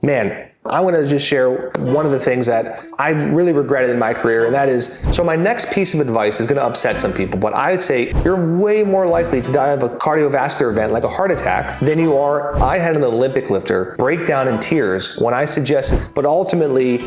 Man, I want to just share one of the things that I really regretted in my career, and that is, so my next piece of advice is going to upset some people, but I'd say you're way more likely to die of a cardiovascular event like a heart attack than you are. I had an Olympic lifter break down in tears when I suggested, but ultimately,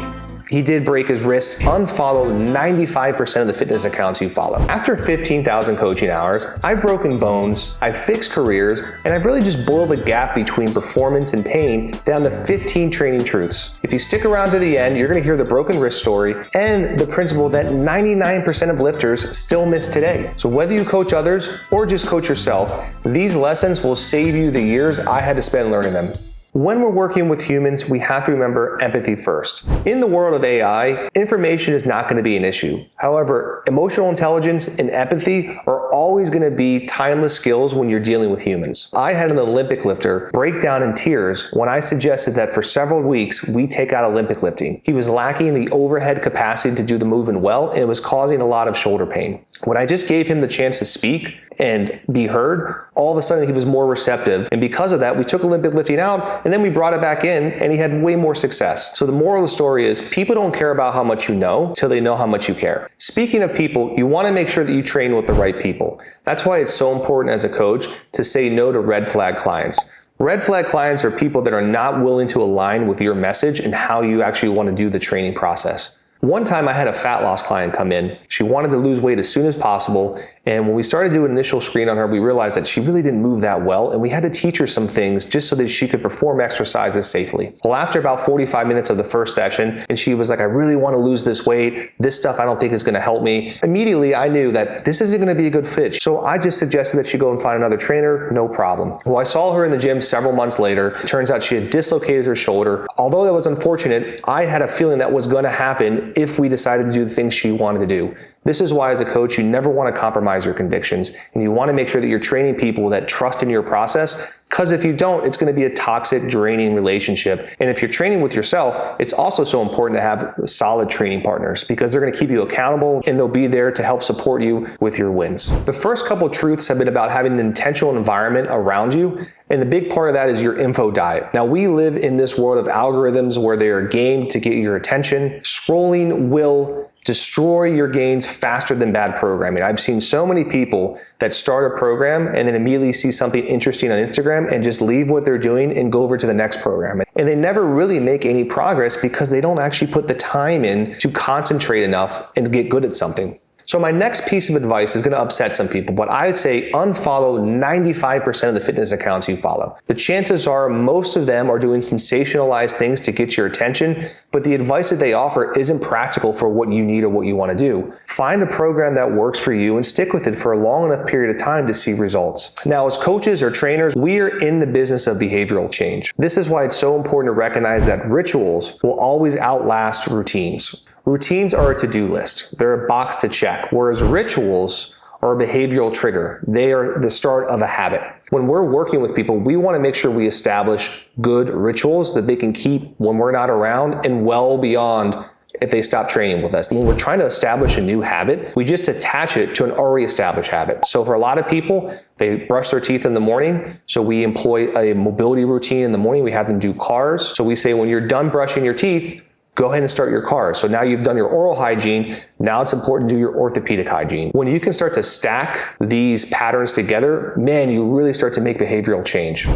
he did break his wrist. Unfollow 95% of the fitness accounts you follow. After 15,000 coaching hours, I've broken bones, I've fixed careers, and I've really just boiled the gap between performance and pain down to 15 training truths. If you stick around to the end, you're gonna hear the broken wrist story and the principle that 99% of lifters still miss today. So whether you coach others or just coach yourself, these lessons will save you the years I had to spend learning them. When we're working with humans, we have to remember empathy first. In the world of AI, information is not going to be an issue. However, emotional intelligence and empathy are always going to be timeless skills when you're dealing with humans. I had an Olympic lifter break down in tears when I suggested that for several weeks we take out Olympic lifting. He was lacking the overhead capacity to do the movement well, and it was causing a lot of shoulder pain. When I just gave him the chance to speak and be heard, all of a sudden he was more receptive. And because of that, we took Olympic lifting out and then we brought it back in and he had way more success. So the moral of the story is people don't care about how much you know till they know how much you care. Speaking of people, you want to make sure that you train with the right people. That's why it's so important as a coach to say no to red flag clients. Red flag clients are people that are not willing to align with your message and how you actually want to do the training process. One time I had a fat loss client come in. She wanted to lose weight as soon as possible. And when we started doing an initial screen on her, we realized that she really didn't move that well. And we had to teach her some things just so that she could perform exercises safely. Well, after about 45 minutes of the first session, and she was like, I really want to lose this weight. This stuff I don't think is going to help me. Immediately, I knew that this isn't going to be a good fit. So I just suggested that she go and find another trainer, no problem. Well, I saw her in the gym several months later. It turns out she had dislocated her shoulder. Although that was unfortunate, I had a feeling that was going to happen if we decided to do the things she wanted to do. This is why, as a coach, you never want to compromise your convictions, and you want to make sure that you're training people that trust in your process, because if you don't, it's going to be a toxic, draining relationship. And if you're training with yourself, it's also so important to have solid training partners, because they're going to keep you accountable and they'll be there to help support you with your wins. The first couple of truths have been about having an intentional environment around you, and the big part of that is your info diet. Now, we live in this world of algorithms where they are gamed to get your attention. Scrolling will destroy your gains faster than bad programming. I've seen so many people that start a program and then immediately see something interesting on Instagram and just leave what they're doing and go over to the next program. And they never really make any progress because they don't actually put the time in to concentrate enough and get good at something. So my next piece of advice is going to upset some people, but I'd say unfollow 95% of the fitness accounts you follow. The chances are most of them are doing sensationalized things to get your attention, but the advice that they offer isn't practical for what you need or what you want to do. Find a program that works for you and stick with it for a long enough period of time to see results. Now, as coaches or trainers, we are in the business of behavioral change. This is why it's so important to recognize that rituals will always outlast routines. Routines are a to-do list. They're a box to check, whereas rituals are a behavioral trigger. They are the start of a habit. When we're working with people, we want to make sure we establish good rituals that they can keep when we're not around and well beyond if they stop training with us. When we're trying to establish a new habit, we just attach it to an already established habit. So for a lot of people, they brush their teeth in the morning. So we employ a mobility routine in the morning. We have them do cars. So we say, when you're done brushing your teeth, go ahead and start your cars. So now you've done your oral hygiene. Now it's important to do your orthopedic hygiene. When you can start to stack these patterns together, man, you really start to make behavioral change.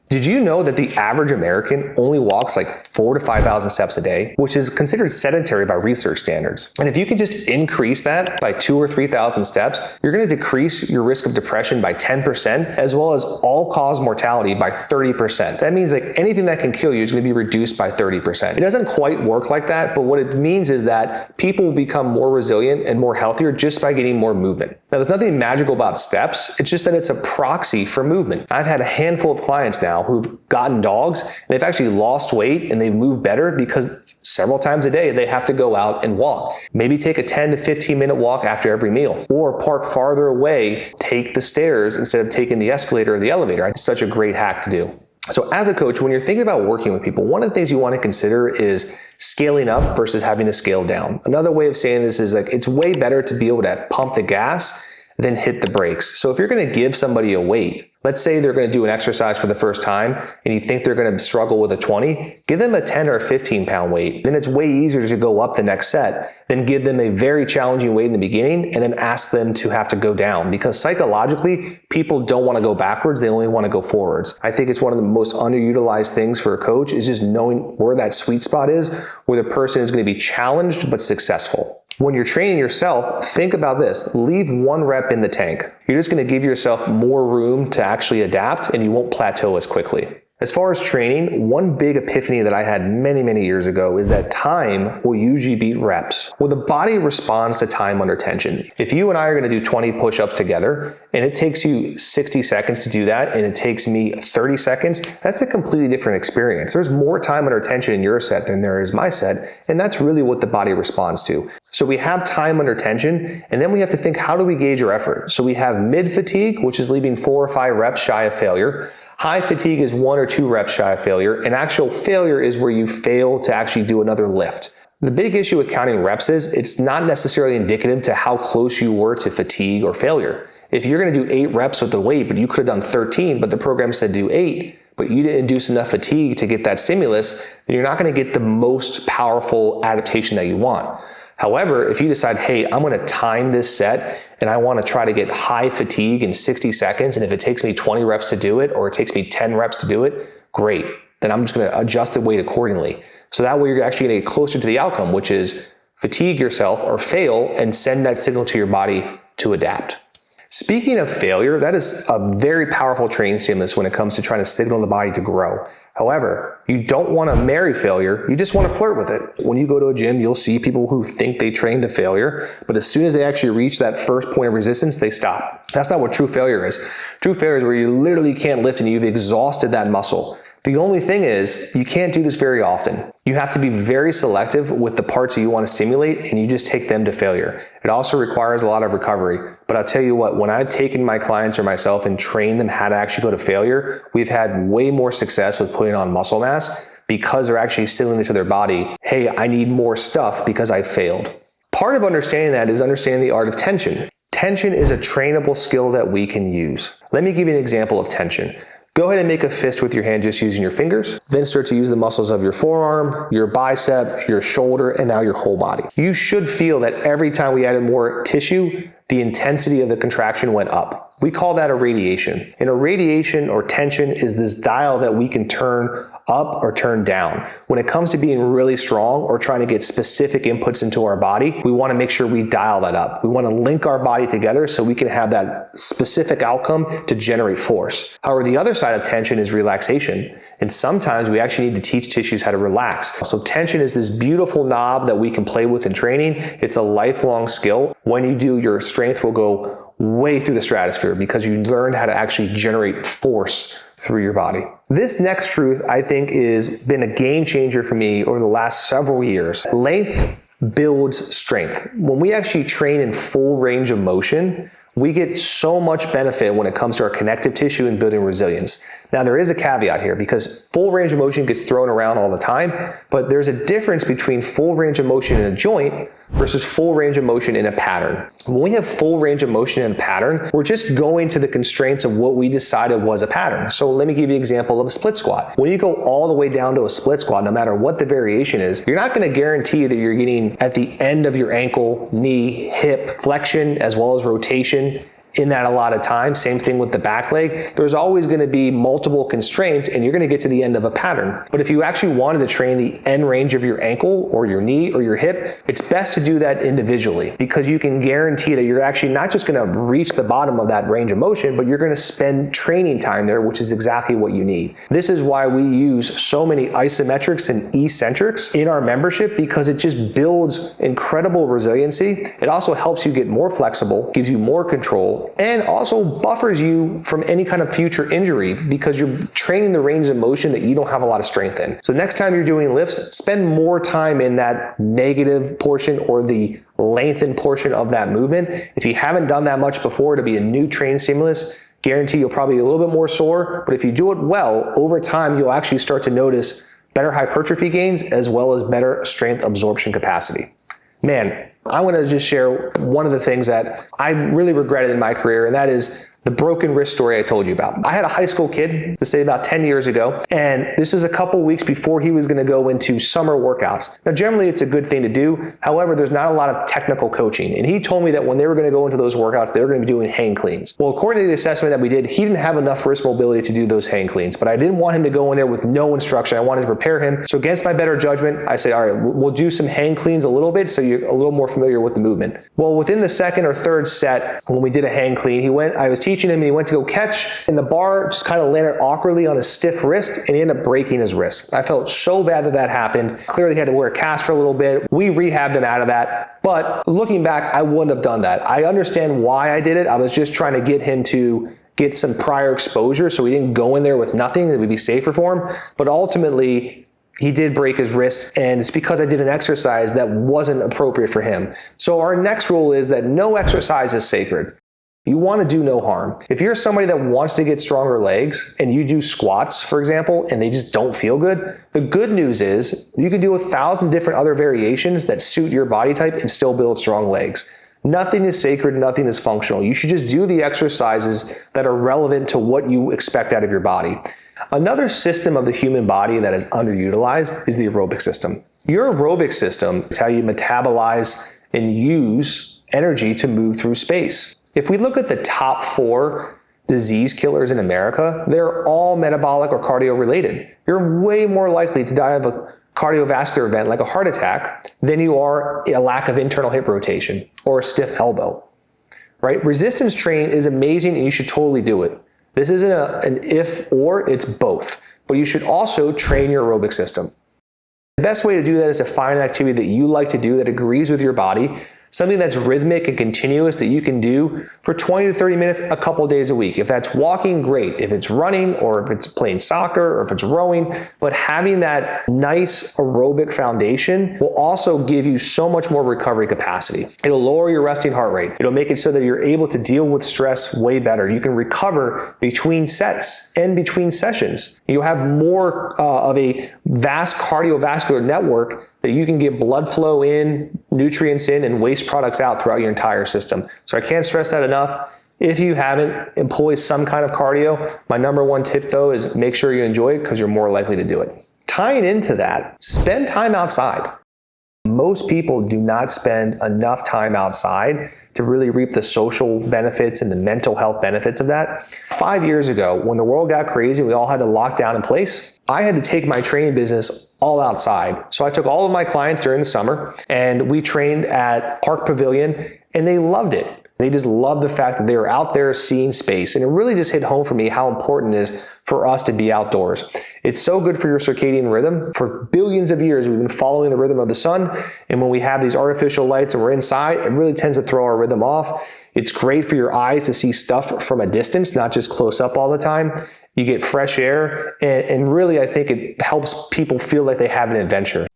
Did you know that the average American only walks like 4,000 to 5,000 steps a day, which is considered sedentary by research standards? And if you can just increase that by 2,000 or 3,000 steps, you're going to decrease your risk of depression by 10%, as well as all-cause mortality by 30%. That means like anything that can kill you is going to be reduced by 30%. It doesn't quite work like that, but what it means is that people will become more resilient and more healthier just by getting more movement. Now, there's nothing magical about steps. It's just that it's a proxy for movement. I've had a handful of clients now who've gotten dogs and they've actually lost weight and they've moved better because several times a day they have to go out and walk. Maybe take a 10 to 15 minute walk after every meal, or park farther away, take the stairs instead of taking the escalator or the elevator. It's such a great hack to do. So as a coach, when you're thinking about working with people, one of the things you want to consider is scaling up versus having to scale down. Another way of saying this is like, it's way better to be able to pump the gas than hit the brakes. So if you're going to give somebody a weight, Let's say they're going to do an exercise for the first time and you think they're going to struggle with a 20, give them a 10 or a 15 pound weight. Then it's way easier to go up the next set than give them a very challenging weight in the beginning and then ask them to have to go down, because psychologically, people don't want to go backwards. They only want to go forwards. I think it's one of the most underutilized things for a coach is just knowing where that sweet spot is, where the person is going to be challenged but successful. When you're training yourself, think about this. Leave one rep in the tank. You're just going to give yourself more room to actually adapt and you won't plateau as quickly. As far as training, one big epiphany that I had many years ago is that time will usually beat reps. Well, the body responds to time under tension. If you and I are going to do 20 push-ups together and it takes you 60 seconds to do that and it takes me 30 seconds, that's a completely different experience. There's more time under tension in your set than there is my set, and that's really what the body responds to. So we have time under tension, and then we have to think, how do we gauge our effort? So we have mid fatigue, which is leaving 4 or 5 reps shy of failure. High fatigue is 1 or 2 reps shy of failure, and actual failure is where you fail to actually do another lift. The big issue with counting reps is it's not necessarily indicative to how close you were to fatigue or failure. If you're going to do 8 reps with the weight, but you could have done 13, but the program said do 8, but you didn't induce enough fatigue to get that stimulus, then you're not going to get the most powerful adaptation that you want. However, if you decide, hey, I'm going to time this set and I want to try to get high fatigue in 60 seconds, and if it takes me 20 reps to do it or it takes me 10 reps to do it, great. Then I'm just going to adjust the weight accordingly. So that way you're actually going to get closer to the outcome, which is fatigue yourself or fail and send that signal to your body to adapt. Speaking of failure, that is a very powerful training stimulus when it comes to trying to signal the body to grow. However, you don't want to marry failure, you just want to flirt with it. When you go to a gym, you'll see people who think they train to failure, but as soon as they actually reach that first point of resistance, they stop. That's not what true failure is. True failure is where you literally can't lift and you've exhausted that muscle. The only thing is, you can't do this very often. You have to be very selective with the parts that you want to stimulate, and you just take them to failure. It also requires a lot of recovery. But I'll tell you what, when I've taken my clients or myself and trained them how to actually go to failure, we've had way more success with putting on muscle mass because they're actually signaling to their body, hey, I need more stuff because I failed. Part of understanding that is understanding the art of tension. Tension is a trainable skill that we can use. Let me give you an example of tension. Go ahead and make a fist with your hand just using your fingers. Then start to use the muscles of your forearm, your bicep, your shoulder, and now your whole body. You should feel that every time we added more tissue, the intensity of the contraction went up. We call that a radiation. And a radiation or tension is this dial that we can turn up or turn down. When it comes to being really strong or trying to get specific inputs into our body, we want to make sure we dial that up. We want to link our body together so we can have that specific outcome to generate force. However, the other side of tension is relaxation. And sometimes we actually need to teach tissues how to relax. So tension is this beautiful knob that we can play with in training. It's a lifelong skill. When you do, your strength will go way through the stratosphere because you learned how to actually generate force through your body. This next truth, I think, has been a game changer for me over the last several years. Length builds strength. When we actually train in full range of motion, we get so much benefit when it comes to our connective tissue and building resilience. Now, there is a caveat here because full range of motion gets thrown around all the time, but there's a difference between full range of motion in a joint versus full range of motion in a pattern. When we have full range of motion in a pattern, we're just going to the constraints of what we decided was a pattern. So let me give you an example of a split squat. When you go all the way down to a split squat, no matter what the variation is, you're not going to guarantee that you're getting at the end of your ankle, knee, hip flexion, as well as rotation in that a lot of times. Same thing with the back leg. There's always going to be multiple constraints and you're going to get to the end of a pattern. But if you actually wanted to train the end range of your ankle or your knee or your hip, it's best to do that individually because you can guarantee that you're actually not just going to reach the bottom of that range of motion, but you're going to spend training time there, which is exactly what you need. This is why we use so many isometrics and eccentrics in our membership because it just builds incredible resiliency. It also helps you get more flexible, gives you more control, and also buffers you from any kind of future injury because you're training the range of motion that you don't have a lot of strength in. So next time you're doing lifts, spend more time in that negative portion or the lengthened portion of that movement. If you haven't done that much before, to be a new training stimulus, guarantee you'll probably be a little bit more sore, but if you do it well, over time, you'll actually start to notice better hypertrophy gains as well as better strength absorption capacity. Man, I want to just share one of the things that I really regretted in my career, and that is The broken wrist story I told you about. I had a high school kid, to say about 10 years ago, and this is a couple weeks before he was going to go into summer workouts. Now, generally, it's a good thing to do. However, there's not a lot of technical coaching. And he told me that when they were going to go into those workouts, they were going to be doing hang cleans. Well, according to the assessment that we did, he didn't have enough wrist mobility to do those hang cleans, but I didn't want him to go in there with no instruction. I wanted to prepare him. So against my better judgment, I said, all right, we'll do some hang cleans a little bit so you're a little more familiar with the movement. Well, within the second or third set, when we did a hang clean, I was teaching him and he went to go catch, and the bar just kind of landed awkwardly on his stiff wrist, and he ended up breaking his wrist. I felt so bad that that happened. Clearly he had to wear a cast for a little bit. We rehabbed him out of that. But looking back, I wouldn't have done that. I understand why I did it. I was just trying to get him to get some prior exposure so he didn't go in there with nothing. It would be safer for him. But ultimately, he did break his wrist, and it's because I did an exercise that wasn't appropriate for him. So our next rule is that no exercise is sacred. You want to do no harm. If you're somebody that wants to get stronger legs and you do squats, for example, and they just don't feel good, the good news is you can do 1,000 different other variations that suit your body type and still build strong legs. Nothing is sacred, nothing is functional. You should just do the exercises that are relevant to what you expect out of your body. Another system of the human body that is underutilized is the aerobic system. Your aerobic system is how you metabolize and use energy to move through space. If we look at the top 4 disease killers in America, they're all metabolic or cardio related. You're way more likely to die of a cardiovascular event like a heart attack than you are a lack of internal hip rotation or a stiff elbow, right? Resistance training is amazing and you should totally do it. This isn't an if or, it's both. But you should also train your aerobic system. The best way to do that is to find an activity that you like to do that agrees with your body, something that's rhythmic and continuous that you can do for 20 to 30 minutes a couple days a week. If that's walking, great. If it's running, or if it's playing soccer, or if it's rowing, but having that nice aerobic foundation will also give you so much more recovery capacity. It'll lower your resting heart rate. It'll make it so that you're able to deal with stress way better. You can recover between sets and between sessions. You'll have more of a vast cardiovascular network that you can get blood flow in, nutrients in, and waste products out throughout your entire system. So I can't stress that enough. If you haven't employed some kind of cardio, my number one tip though is make sure you enjoy it because you're more likely to do it. Tying into that, spend time outside. Most people do not spend enough time outside to really reap the social benefits and the mental health benefits of that. 5 years ago, when the world got crazy, we all had to lock down in place, I had to take my training business all outside. So I took all of my clients during the summer and we trained at Park Pavilion and they loved it. They just loved the fact that they were out there seeing space. And it really just hit home for me how important it is for us to be outdoors. It's so good for your circadian rhythm. For billions of years, we've been following the rhythm of the sun. And when we have these artificial lights and we're inside, it really tends to throw our rhythm off. It's great for your eyes to see stuff from a distance, not just close up all the time. You get fresh air. And really, I think it helps people feel like they have an adventure.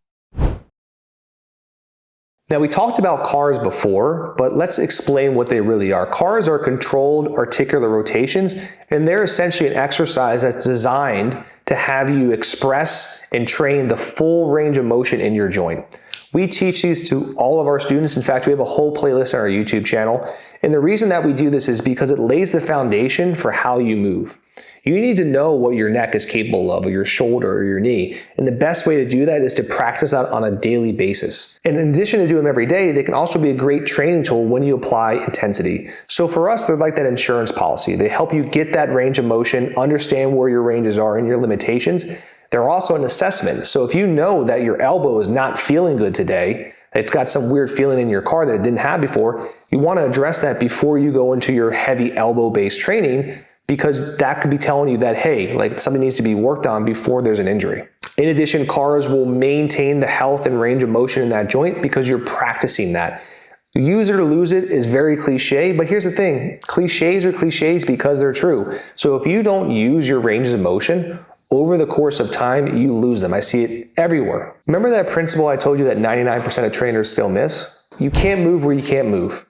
Now, we talked about cars before, but let's explain what they really are. Cars are controlled articular rotations, and they're essentially an exercise that's designed to have you express and train the full range of motion in your joint. We teach these to all of our students. In fact, we have a whole playlist on our YouTube channel. And the reason that we do this is because it lays the foundation for how you move. You need to know what your neck is capable of, or your shoulder, or your knee. And the best way to do that is to practice that on a daily basis. And in addition to doing them every day, they can also be a great training tool when you apply intensity. So for us, they're like that insurance policy. They help you get that range of motion, understand where your ranges are and your limitations. They're also an assessment. So if you know that your elbow is not feeling good today, it's got some weird feeling in your car that it didn't have before, you want to address that before you go into your heavy elbow-based training, because that could be telling you that, hey, like something needs to be worked on before there's an injury. In addition, cars will maintain the health and range of motion in that joint because you're practicing that. Use it or lose it is very cliche, but here's the thing. Cliches are cliches because they're true. So if you don't use your ranges of motion, over the course of time, you lose them. I see it everywhere. Remember that principle I told you that 99% of trainers still miss? You can't move where you can't move.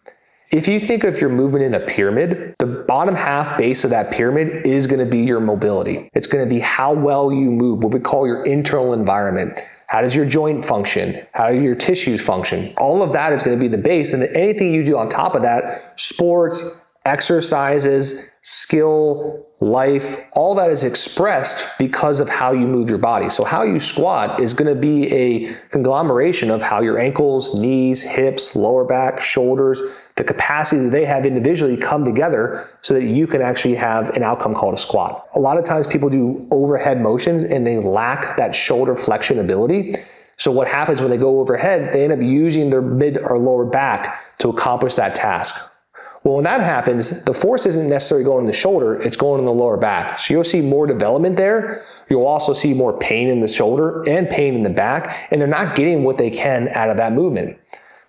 If you think of your movement in a pyramid, the bottom half base of that pyramid is going to be your mobility. It's going to be how well you move, what we call your internal environment. How does your joint function? How do your tissues function? All of that is going to be the base, and anything you do on top of that, sports, exercises, skill, life, all that is expressed because of how you move your body. So how you squat is going to be a conglomeration of how your ankles, knees, hips, lower back, shoulders, the capacity that they have individually come together so that you can actually have an outcome called a squat. A lot of times people do overhead motions and they lack that shoulder flexion ability. So what happens when they go overhead, they end up using their mid or lower back to accomplish that task. Well, when that happens, the force isn't necessarily going in the shoulder, it's going in the lower back. So you'll see more development there. You'll also see more pain in the shoulder and pain in the back, and they're not getting what they can out of that movement.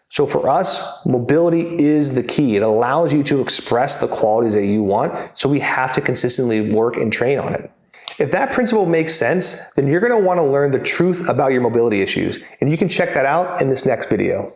So for us, mobility is the key. It allows you to express the qualities that you want, so we have to consistently work and train on it. If that principle makes sense, then you're going to want to learn the truth about your mobility issues, and you can check that out in this next video.